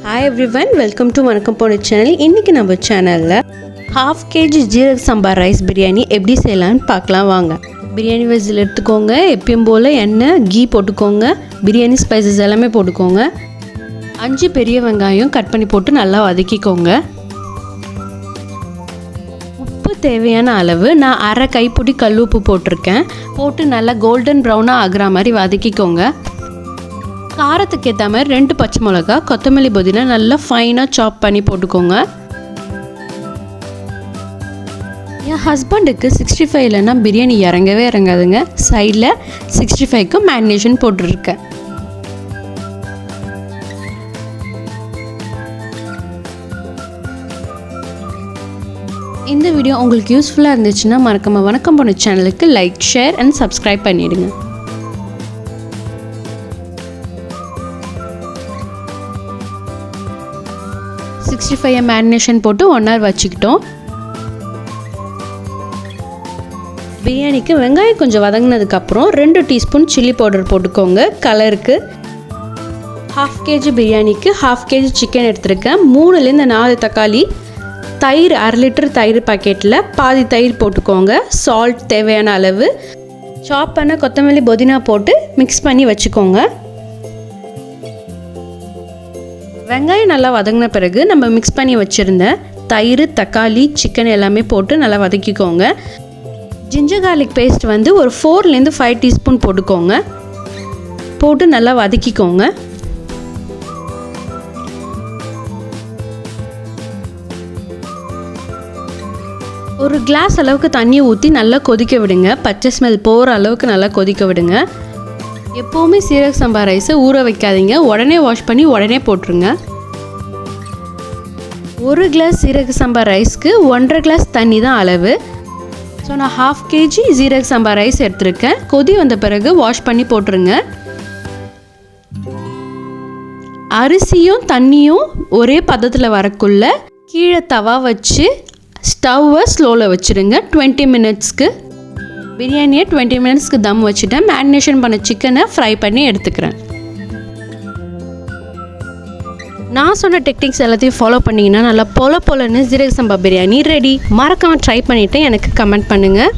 Hi everyone, welcome to வணக்கம் போன channel. இன்னைக்கு நம்ம சேனல்ல half kg ஜீரக சம்பா ரைஸ் பிரியாணி எப்படி செய்யலாம்னு பார்க்கலாம் வாங்க. பிரியாணி வெஜில் எடுத்துக்கோங்க. எப்பயும் போல் எண்ணெய் கீ போட்டுக்கோங்க. பிரியாணி ஸ்பைசஸ் எல்லாமே போட்டுக்கோங்க. 5 பெரிய வெங்காயம் கட் பண்ணி போட்டு நல்லா வதக்கிக்கோங்க. உப்பு தேவையான அளவு நான் அரை கைப்பிடி கல்லுப்பு போட்டிருக்கேன். போட்டு நல்லா கோல்டன் ப்ரௌனாக ஆகிற மாதிரி வதக்கிக்கோங்க. காரத்துக்கு ஏற்ற மாதிரி 2 பச்சை மிளகா, கொத்தமல்லி, புதினா நல்லா ஃபைனாக சாப் பண்ணி போட்டுக்கோங்க. என் ஹஸ்பண்டுக்கு 65 இல்லைன்னா பிரியாணி இறங்கவே இறங்காதுங்க. சைடில் 65க்கு மேரினேஷன் போட்டுருக்கேன். இந்த வீடியோ உங்களுக்கு யூஸ்ஃபுல்லாக இருந்துச்சுன்னா மறக்காம வணக்கம் போன சேனலுக்கு லைக், ஷேர் அண்ட் சப்ஸ்கிரைப் பண்ணிவிடுங்க. மேரினேஷன் போட்டு 1 hour வச்சுக்கிட்டோம். பிரியாணிக்கு வெங்காயம் கொஞ்சம் வதங்கினதுக்கப்புறம் 2 டீஸ்பூன் சில்லி பவுடர் போட்டுக்கோங்க கலருக்கு. 1/2 kg பிரியாணிக்கு 1/2 kg சிக்கன் எடுத்துருக்கேன். 3லேருந்து 4 தக்காளி, தயிர் 1/2 லிட்டர் தயிர் பாக்கெட்டில் பாதி தயிர் போட்டுக்கோங்க. சால்ட் தேவையான அளவு, சாப் பண்ண கொத்தமல்லி, புதினா போட்டு மிக்ஸ் பண்ணி வச்சுக்கோங்க. வெங்காயம் நல்லா வதங்கின பிறகு நம்ம மிக்ஸ் பண்ணி வச்சுருந்த தயிர், தக்காளி, சிக்கன் எல்லாமே போட்டு நல்லா வதக்கிக்கோங்க. ஜிஞ்சர் கார்லிக் பேஸ்ட் வந்து ஒரு 4லேருந்து 5 டீஸ்பூன் போட்டுக்கோங்க. போட்டு நல்லா வதக்கிக்கோங்க. ஒரு கிளாஸ் அளவுக்கு தண்ணி ஊற்றி நல்லா கொதிக்க விடுங்க. பச்சை ஸ்மெல் போகிற அளவுக்கு நல்லா கொதிக்க விடுங்க. எப்போவுமே சீரக சம்பா ரைஸை ஊற வைக்காதீங்க. உடனே வாஷ் பண்ணி உடனே போட்டுருங்க. 1 கிளாஸ் சீரக சம்பா ரைஸ்க்கு 1.5 கிளாஸ் தண்ணி தான் அளவு. ஸோ நான் 1/2 kg சீரக சம்பா ரைஸ் எடுத்துருக்கேன். கொதி வந்த பிறகு வாஷ் பண்ணி போட்டுருங்க. அரிசியும் தண்ணியும் ஒரே பதத்தில் வரக்குள்ள கீழே தவா வச்சு ஸ்டவ்வை ஸ்லோவில் வச்சுருங்க. 20 மினிட்ஸ்க்கு பிரியாணியை 20 மினிட்ஸ்க்கு தம் வச்சுட்டேன். மேரினேஷன் பண்ண சிக்கனை ஃப்ரை பண்ணி எடுத்துக்கிறேன். நான் சொன்ன டெக்னிக்ஸ் எல்லாத்தையும் ஃபாலோ பண்ணிங்கன்னா நல்லா பொல பொலன்னு ஜீரக சம்பா பிரியாணி ரெடி. மறக்காமல் ட்ரை பண்ணிவிட்டு எனக்கு கமெண்ட் பண்ணுங்கள்.